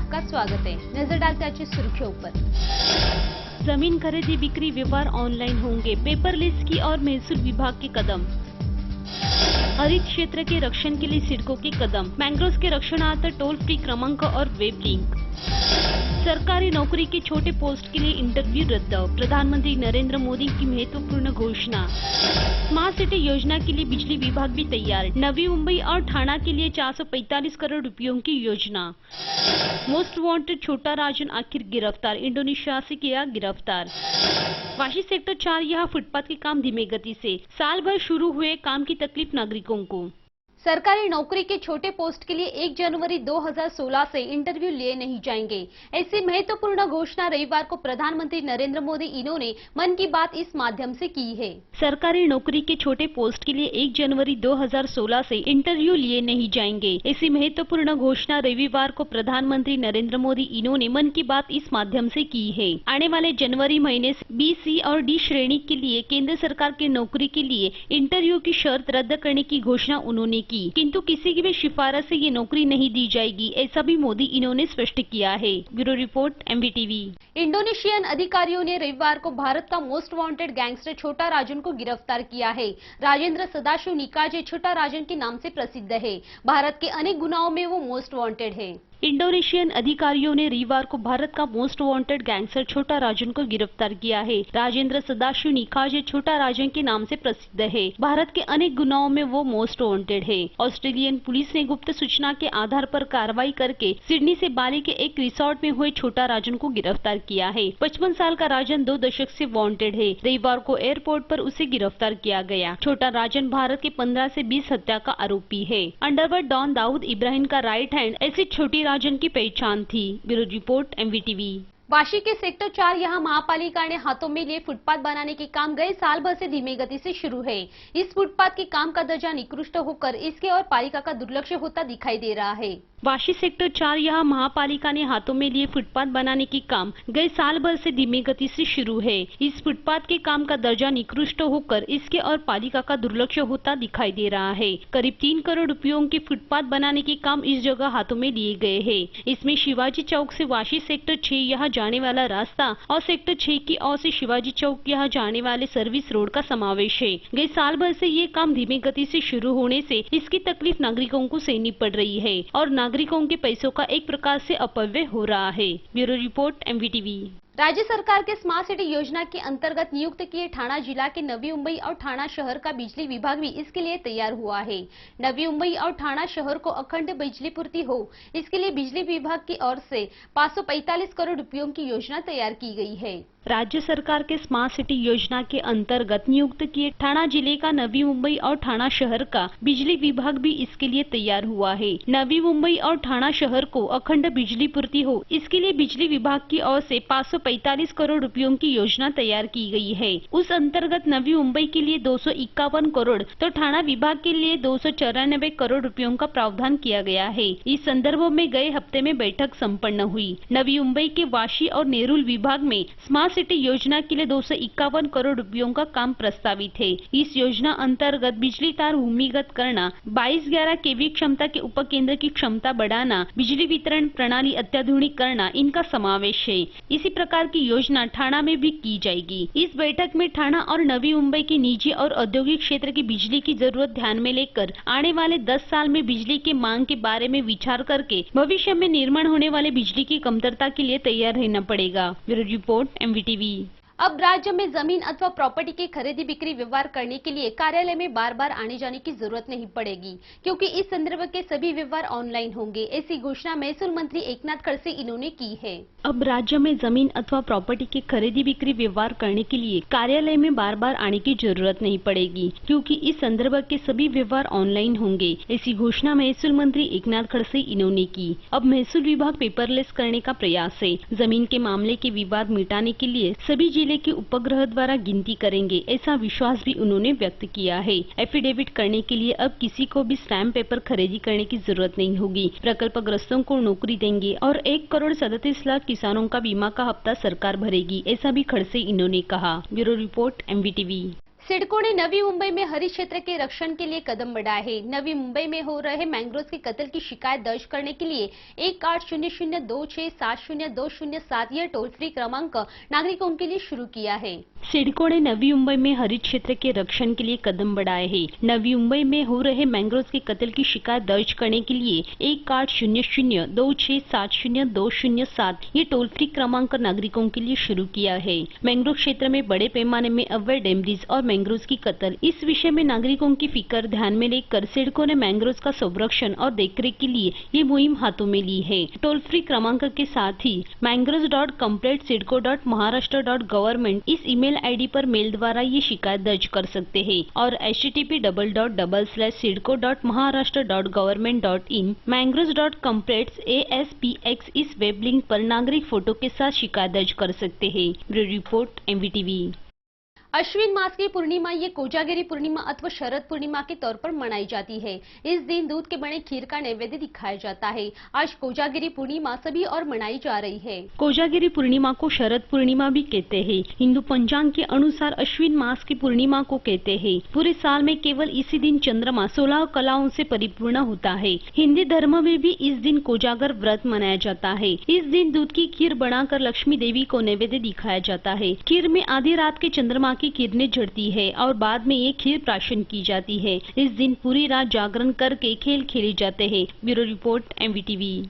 आपका स्वागत है। नजर डालते हैं आज की सुर्खियों पर। जमीन खरीदी बिक्री व्यवहार ऑनलाइन होंगे, पेपरलेस की और महसूल विभाग के कदम। हरित क्षेत्र के रक्षण के लिए सिडको के कदम, मैंग्रोव के रक्षणार्थ टोल फ्री क्रमांक और वेब लिंक। सरकारी नौकरी के छोटे पोस्ट के लिए इंटरव्यू रद्द, प्रधानमंत्री नरेंद्र मोदी की महत्वपूर्ण घोषणा। स्मार्ट सिटी योजना के लिए बिजली विभाग भी तैयार, नवी मुंबई और ठाणा के लिए 445 करोड़ रुपयों की योजना। मोस्ट वांटेड छोटा राजन आखिर गिरफ्तार, इंडोनेशिया से किया गिरफ्तार। वाशी सेक्टर 4 यहाँ फुटपाथ के काम धीमे गति से, साल भर शुरू हुए काम की तकलीफ नागरिकों को। सरकारी नौकरी के छोटे पोस्ट के लिए 1 जनवरी 2016 से इंटरव्यू लिए नहीं जाएंगे। ऐसी महत्वपूर्ण घोषणा रविवार को प्रधानमंत्री नरेंद्र मोदी इन्होंने मन की बात इस माध्यम से की है। सरकारी नौकरी के छोटे पोस्ट के लिए 1 जनवरी 2016 से इंटरव्यू लिए नहीं जाएंगे। ऐसी महत्वपूर्ण घोषणा रविवार को प्रधानमंत्री नरेंद्र मोदी इन्होंने मन की बात इस माध्यम से की है। आने वाले जनवरी महीने से बी, सी और डी श्रेणी के लिए केंद्र सरकार की नौकरी के लिए इंटरव्यू की शर्त रद्द करने की घोषणा उन्होंने की, किंतु किसी की भी सिफारिश से ये नौकरी नहीं दी जाएगी, ऐसा भी मोदी इन्होंने स्पष्ट किया है। Bureau report MVTV। इंडोनेशियन अधिकारियों ने रविवार को भारत का मोस्ट वांटेड गैंगस्टर छोटा राजन को गिरफ्तार किया है। राजेंद्र सदाशिव निकाजे छोटा राजन के नाम से प्रसिद्ध है। भारत के अनेक गुनाहों में वो मोस्ट वांटेड है। इंडोनेशियन अधिकारियों ने रविवार को भारत का मोस्ट वांटेड गैंगस्टर छोटा राजन को गिरफ्तार किया है। राजेंद्र सदाशिव निकाजे छोटा राजन के नाम से प्रसिद्ध है। भारत के अनेक गुनाहों में वो मोस्ट वांटेड है। ऑस्ट्रेलियन पुलिस ने गुप्त सूचना के आधार पर कार्रवाई करके सिडनी से बाली के एक रिसोर्ट में हुए छोटा राजन को गिरफ्तार किया है। 55 साल का राजन 2 दशक से वांटेड है। रविवार को एयरपोर्ट पर उसे गिरफ्तार किया गया। छोटा राजन भारत के 15 से 20 हत्या का आरोपी है। अंडरवर्ल्ड डॉन दाऊद इब्राहिम का राइट हैंड ऐसी छोटी राजन की पहचान थी। Bureau report MVTV। वाशी के सेक्टर 4 यहाँ महापालिका ने हाथों में लिए फुटपाथ बनाने के काम गए साल भर से धीमी गति से शुरू है। इस फुटपाथ के काम का दर्जा निकृष्ट होकर इसके और पालिका का दुर्लक्ष्य होता दिखाई दे रहा है। वाशी सेक्टर 4 यहाँ महापालिका ने हाथों में लिए फुटपाथ बनाने के काम गए साल भर से धीमी गति से शुरू है। इस फुटपाथ के काम का दर्जा निकृष्ट होकर इसके और पालिका का दुर्लक्ष्य होता दिखाई दे रहा है। करीब 3 करोड़ रुपयों के फुटपाथ बनाने के काम इस जगह हाथों में लिए गए हैं। इसमें शिवाजी चौक से वाशी सेक्टर 6 यहाँ जाने वाला रास्ता और सेक्टर 6 की ओर से शिवाजी चौक यहाँ जाने वाले सर्विस रोड का समावेश है। गए साल भर से ये काम धीमी गति से शुरू होने से इसकी तकलीफ नागरिकों को सहनी पड़ रही है और नागरिकों के पैसों का एक प्रकार से अपव्यय हो रहा है। Bureau report MVTV। राज्य सरकार के स्मार्ट सिटी योजना के अंतर्गत नियुक्त किए ठाणा जिला के नवी मुंबई और ठाणा शहर का बिजली विभाग भी इसके लिए तैयार हुआ है। नवी मुंबई और ठाणा शहर को अखंड बिजली पूर्ति हो, इसके लिए बिजली विभाग की ओर से 545 करोड़ रुपयों की योजना तैयार की गई है। राज्य सरकार के स्मार्ट सिटी योजना के अंतर्गत नियुक्त किए ठाणा जिले का नवी मुंबई और ठाणा शहर का बिजली विभाग भी इसके लिए तैयार हुआ है। नवी मुंबई और ठाणा शहर को अखंड बिजली पूर्ति हो, इसके लिए बिजली विभाग की ओर से 545 करोड़ रुपयों की योजना तैयार की गई है। उस अंतर्गत नवी मुंबई के लिए 251 करोड़ तो ठाणा विभाग के लिए 294 करोड़ रुपयों का प्रावधान किया गया है। इस संदर्भ में गए हफ्ते में बैठक संपन्न हुई। नवी मुंबई के वाशी और नेरुल विभाग में स्मार्ट सिटी योजना के लिए 251 करोड़ रुपयों का काम प्रस्तावित है। इस योजना अंतर्गत बिजली तार भूमिगत करना, 2211 kV क्षमता के उपकेंद्र की क्षमता बढ़ाना, बिजली वितरण प्रणाली अत्याधुनिक करना इनका समावेश है। इसी प्रकार की योजना ठाणा में भी की जाएगी। इस बैठक में ठाणा और नवी मुंबई के निजी और औद्योगिक क्षेत्र की बिजली की जरूरत ध्यान में लेकर आने वाले 10 साल में बिजली की मांग के बारे में विचार करके भविष्य में निर्माण होने वाले बिजली की कमतरता के लिए तैयार रहना पड़ेगा। Bureau report MVTV। अब राज्य में जमीन अथवा प्रॉपर्टी की खरीदी बिक्री व्यवहार करने के लिए कार्यालय में बार बार आने जाने की जरूरत नहीं पड़ेगी, क्योंकि इस संदर्भ के सभी व्यवहार ऑनलाइन होंगे। ऐसी घोषणा महसूल मंत्री एकनाथ खड़से इन्होंने की है। अब राज्य में जमीन अथवा प्रॉपर्टी की खरीदी बिक्री व्यवहार करने के लिए कार्यालय में बार बार आने की जरूरत नहीं पड़ेगी, क्योंकि इस संदर्भ के सभी व्यवहार ऑनलाइन होंगे। ऐसी घोषणा महसूल मंत्री एकनाथ खड़से इन्होंने की। अब महसूल विभाग पेपरलेस करने का प्रयास है। जमीन के मामले के विवाद मिटाने के लिए सभी जिले के उपग्रह द्वारा गिनती करेंगे, ऐसा विश्वास भी उन्होंने व्यक्त किया है। एफिडेविट करने के लिए अब किसी को भी स्टैम्प पेपर खरीदी करने की जरूरत नहीं होगी। प्रकल्पग्रस्तों को नौकरी देंगे और 1 करोड़ 37 लाख किसानों का बीमा का हफ्ता सरकार भरेगी, ऐसा भी खड़से इन्होंने कहा। Bureau report MVTV। सिडको ने नवी मुंबई में हरित क्षेत्र के रक्षण के लिए कदम बढ़ाए हैं। नवी मुंबई में हो रहे मैंग्रोव के कत्ल की शिकायत दर्ज करने के लिए 180026702007 यह टोल फ्री क्रमांक नागरिकों के लिए शुरू किया है। सिडको ने नवी मुंबई में हरित क्षेत्र के रक्षण के लिए कदम बढ़ाए हैं। नवी मुंबई में हो रहे मैंग्रोव के कत्ल की शिकायत दर्ज करने के लिए 180026702007 ये टोल फ्री क्रमांक नागरिकों के लिए शुरू किया है। मैंग्रोव क्षेत्र में बड़े पैमाने में अवैध डैमरीज और मैंग्रोव की कत्ल, इस विषय में नागरिकों की फिक्र ध्यान में लेकर सिडको ने मैंग्रोव का संरक्षण और देखरेख के लिए ये मुहिम हाथों में ली है। टोल फ्री क्रमांक के साथ ही mangroves.complaintssidco.maharashtra.government इस ईमेल आईडी पर मेल द्वारा ये शिकायत दर्ज कर सकते हैं और http://sidco.maharashtra.government.in mangroves.complaints इस वेब लिंक पर नागरिक फोटो के साथ शिकायत दर्ज कर सकते हैं। Bureau report MVTV। अश्विन मास की पूर्णिमा ये कोजागिरी पूर्णिमा अथवा शरद पूर्णिमा के तौर पर मनाई जाती है। इस दिन दूध के बने खीर का नैवेद्य दिखाया जाता है। आज कोजागिरी पूर्णिमा सभी और मनाई जा रही है। कोजागिरी पूर्णिमा को शरद पूर्णिमा भी कहते हैं। हिंदू पंचांग के अनुसार अश्विन मास की पूर्णिमा को कहते हैं। पूरे साल में केवल इसी दिन चंद्रमा 16 कलाओं से परिपूर्ण होता है। हिंदी धर्म में भी इस दिन कोजागर व्रत मनाया जाता है। इस दिन दूध की खीर बनाकर लक्ष्मी देवी को नैवेद्य दिखाया जाता है। खीर में आधी रात के चंद्रमा की किरणें झड़ती है और बाद में ये खीर प्राशन की जाती है। इस दिन पूरी रात जागरण करके खेल खेले जाते हैं। Bureau report MVTV।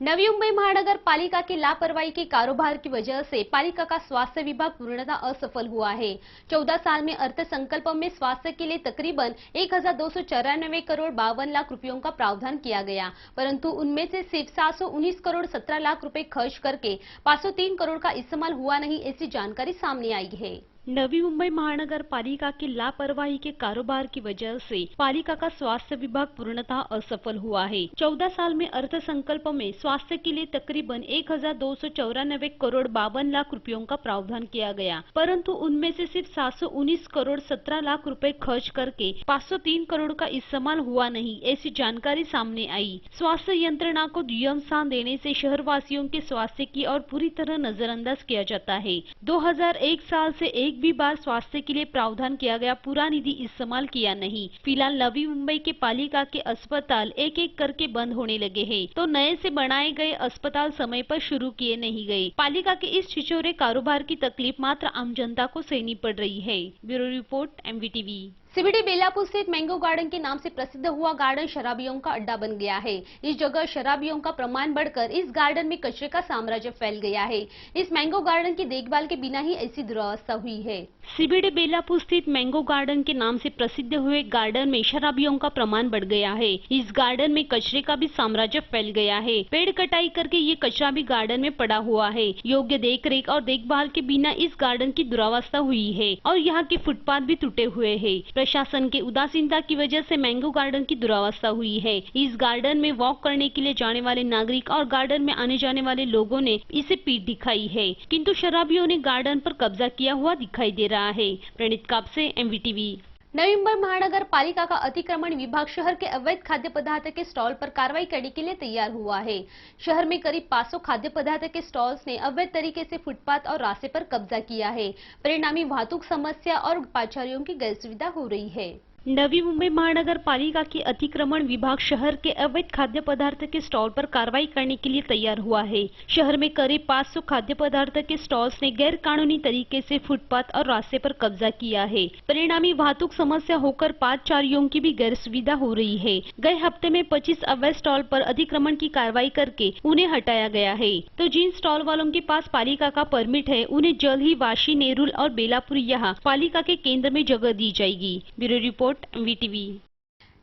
Navi Mumbai महानगर पालिका की लापरवाही के कारोबार की वजह से पालिका का स्वास्थ्य विभाग पूर्णतः असफल हुआ है। 14 साल में अर्थसंकल्प में स्वास्थ्य के लिए तकरीबन 1294 करोड़ 52 लाख रुपयों का प्रावधान किया गया, परंतु उनमें से सिर्फ 719 करोड़ 17 लाख रुपए खर्च करके 503 करोड़ का इस्तेमाल हुआ नहीं, ऐसी जानकारी सामने आई है। नवी मुंबई महानगर पालिका की लापरवाही के कारोबार की वजह से पालिका का स्वास्थ्य विभाग पूर्णतः असफल हुआ है। 14 साल में अर्थसंकल्प में स्वास्थ्य के लिए तकरीबन 1294 करोड़ 52 लाख रुपयों का प्रावधान किया गया, परंतु उनमें से सिर्फ 719 करोड़ 17 लाख रुपए खर्च करके 503 करोड़ का इस्तेमाल हुआ नहीं, ऐसी जानकारी सामने आई। स्वास्थ्य यंत्रणा को दुय्यम स्थान देने से शहरवासियों के स्वास्थ्य की ओर पूरी तरह नजरअंदाज किया जाता है। 2001 साल से एक भी बार स्वास्थ्य के लिए प्रावधान किया गया पूरा निधि इस्तेमाल किया नहीं। फिलहाल नवी मुंबई के पालिका के अस्पताल एक एक करके बंद होने लगे हैं, तो नए से बनाए गए अस्पताल समय पर शुरू किए नहीं गए। पालिका के इस छिछोरे कारोबार की तकलीफ मात्र आम जनता को सहनी पड़ रही है। Bureau report MVTV। CBD Belapur स्थित मैंगो गार्डन के नाम से प्रसिद्ध हुआ गार्डन शराबियों का अड्डा बन गया है। इस जगह शराबियों का प्रमाण बढ़कर इस गार्डन में कचरे का साम्राज्य फैल गया है। इस मैंगो गार्डन की देखभाल के बिना ही ऐसी दुरावस्था हुई है। CBD बेलापुर स्थित मैंगो गार्डन के नाम से प्रसिद्ध हुए गार्डन में शराबियों का प्रमाण बढ़ गया है। इस गार्डन में कचरे का भी साम्राज्य फैल गया है। पेड़ कटाई करके ये कचरा भी गार्डन में पड़ा हुआ है। योग्य देखरेख और देखभाल के बिना इस गार्डन की दुरावस्था हुई है और यहाँ के फुटपाथ भी टूटे हुए हैं। प्रशासन के उदासीनता की वजह से मैंगो गार्डन की दुरावस्था हुई है। इस गार्डन में वॉक करने के लिए जाने वाले नागरिक और गार्डन में आने जाने वाले लोगों ने इसे पीठ दिखाई है, किंतु शराबियों ने गार्डन पर कब्जा किया हुआ दिखाई दे रहा है। प्रणीत कापसे MVTV। नवी मुंबई महानगर पालिका का अतिक्रमण विभाग शहर के अवैध खाद्य पदार्थ के स्टॉल पर कार्रवाई करने के लिए तैयार हुआ है। शहर में करीब 500 खाद्य पदार्थ के स्टॉल्स ने अवैध तरीके से फुटपाथ और रास्ते पर कब्जा किया है। परिणामी वाहतुक समस्या और पादचारियों की गैर सुविधा हो रही है। नवी मुंबई महानगर पालिका की अतिक्रमण विभाग शहर के अवैध खाद्य पदार्थ के स्टॉल पर कार्रवाई करने के लिए तैयार हुआ है। शहर में करीब 500 खाद्य पदार्थ के स्टॉल्स ने गैर कानूनी तरीके से फुटपाथ और रास्ते पर कब्जा किया है। परिणामी वाहतुक समस्या होकर पादचारियों की भी गैर सुविधा हो रही है। गए हफ्ते में 25 अवैध स्टॉल पर अतिक्रमण की कार्रवाई करके उन्हें हटाया गया है, तो जिन स्टॉल वालों के पास पालिका का परमिट है उन्हें जल्द ही वाशी, नेरुल और बेलापुर यहाँ पालिका के केंद्र में जगह दी जाएगी। Bureau report MVTV।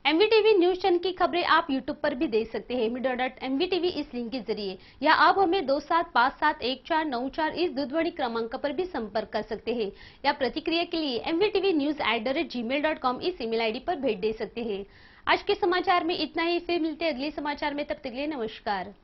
MVTV news channel की खबरें आप YouTube पर भी देख सकते हैं media.mvtv इस लिंक के जरिए, या आप हमें 27571494 इस दूरध्वनि क्रमांक पर भी संपर्क कर सकते हैं, या प्रतिक्रिया के लिए mvtvnews@gmail.com इस ईमेल आईडी पर भेज दे सकते हैं। आज के समाचार में इतना ही, फिर मिलते हैं अगले समाचार में, तब तक के लिए नमस्कार।